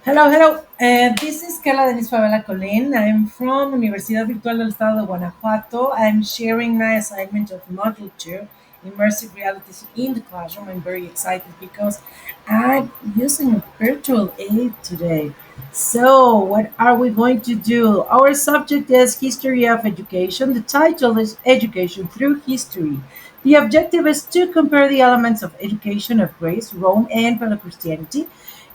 Hello, hello. This is Carla Denis Favela Colin. I'm from Universidad Virtual del Estado de Guanajuato. I'm sharing my assignment of Module 2, Immersive Realities in the Classroom. I'm very excited because I'm using a virtual aid today. So, what are we going to do? Our subject is History of Education. The title is Education Through History. The objective is to compare the elements of education of Greece, Rome, and Paleo-Christianity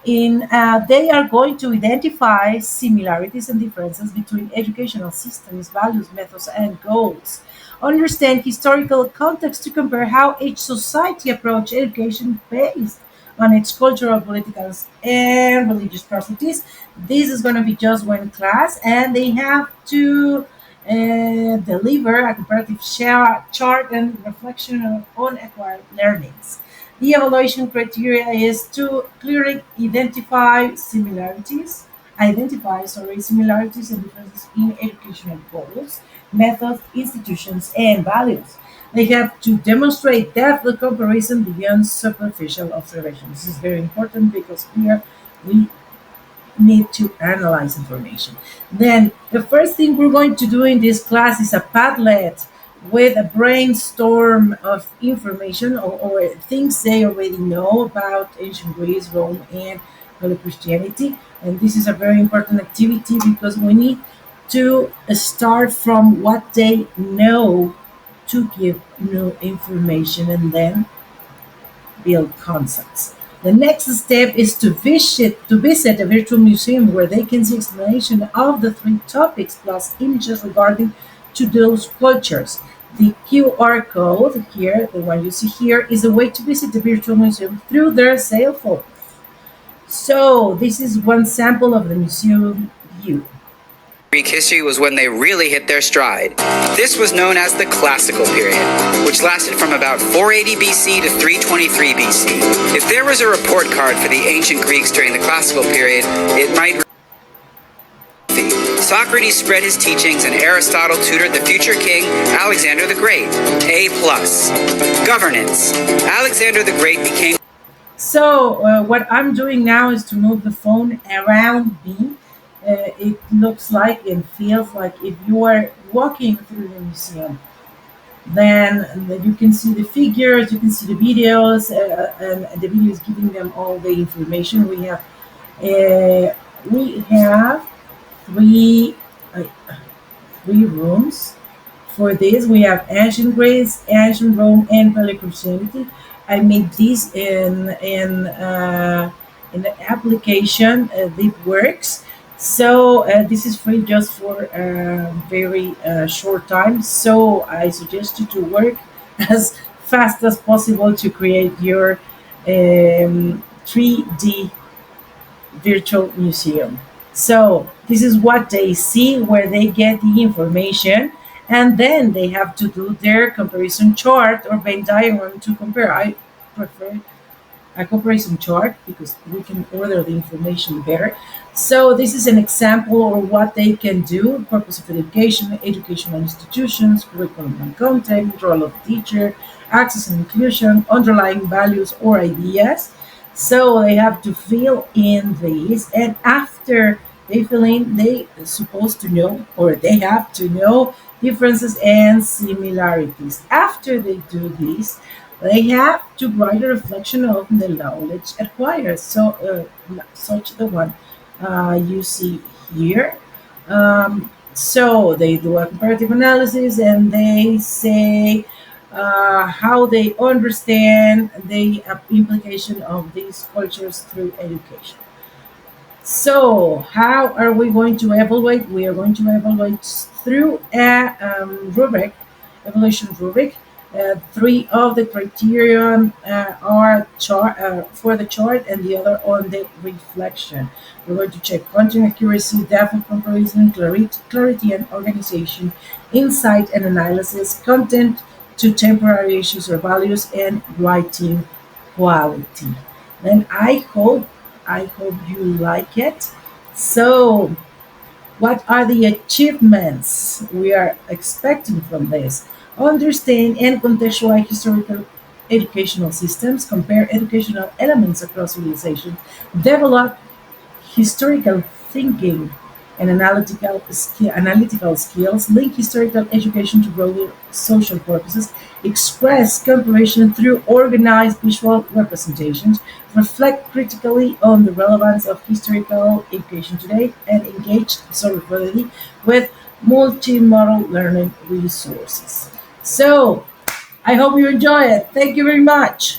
they are going to identify similarities and differences between educational systems, values, methods, and goals. Understand historical context to compare how each society approached education based on its cultural, political, and religious properties. This is going to be just one class, and they have to deliver a comparative chart and reflection on acquired learnings. The evaluation criteria is to clearly identify similarities and differences in educational goals, methods, institutions, and values. They have to demonstrate depth of comparison beyond superficial observation. This is very important because here we need to analyze information. Then the first thing we're going to do in this class is a Padlet with a brainstorm of information or things they already know about ancient Greece, Rome, and early Christianity. And this is a very important activity because we need to start from what they know to give new information and then build concepts. The next step is to visit a virtual museum where they can see explanation of the three topics plus images regarding to those cultures. The QR code here, the one you see here, is a way to visit the virtual museum through their cell phone. So this is one sample of the museum view. Greek history was when they really hit their stride. This was known as the Classical period, which lasted from about 480 BC to 323 BC. If there was a report card for the ancient Greeks during the Classical period, it might read, Socrates spread his teachings and Aristotle tutored the future king Alexander the Great. A plus. Governance. Alexander the Great became So what I'm doing now is to move the phone around me. It looks like and feels like if you are walking through the museum, then you can see the figures, you can see the videos, and the video is giving them all the information. We have three uh, three rooms for this. We have ancient Greece, ancient Rome, and early Christianity. I made this in the application that works. So this is free just for a very short time. So I suggest you to work as fast as possible to create your 3D virtual museum. So this is what they see, where they get the information, and then they have to do their comparison chart or Venn diagram to compare. I prefer a comparison chart because we can order the information better. So this is an example of what they can do: purpose of education, educational institutions, curriculum and content, role of teacher, access and inclusion, underlying values or ideas. So they have to fill in these, and after they fill in, they are supposed to know, or they have to know, differences and similarities. After they do this, they have to write a reflection of the knowledge acquired. Such the one you see here. So they do a comparative analysis and they say how they understand the implication of these cultures through education. So, how are we going to evaluate? We are going to evaluate through a evaluation rubric. Three of the criterion for the chart, and the other on the reflection. We're going to check content accuracy, depth of comparison, clarity and organization, insight and analysis, content to temporary issues or values, and writing quality. And I hope you like it. So, what are the achievements we are expecting from this? Understand and contextualize historical educational systems, compare educational elements across civilizations, develop historical thinking and analytical skills, link historical education to broader social purposes, express comparison through organized visual representations, reflect critically on the relevance of historical education today, and engage observability with multimodal learning resources. So, I hope you enjoy it. Thank you very much.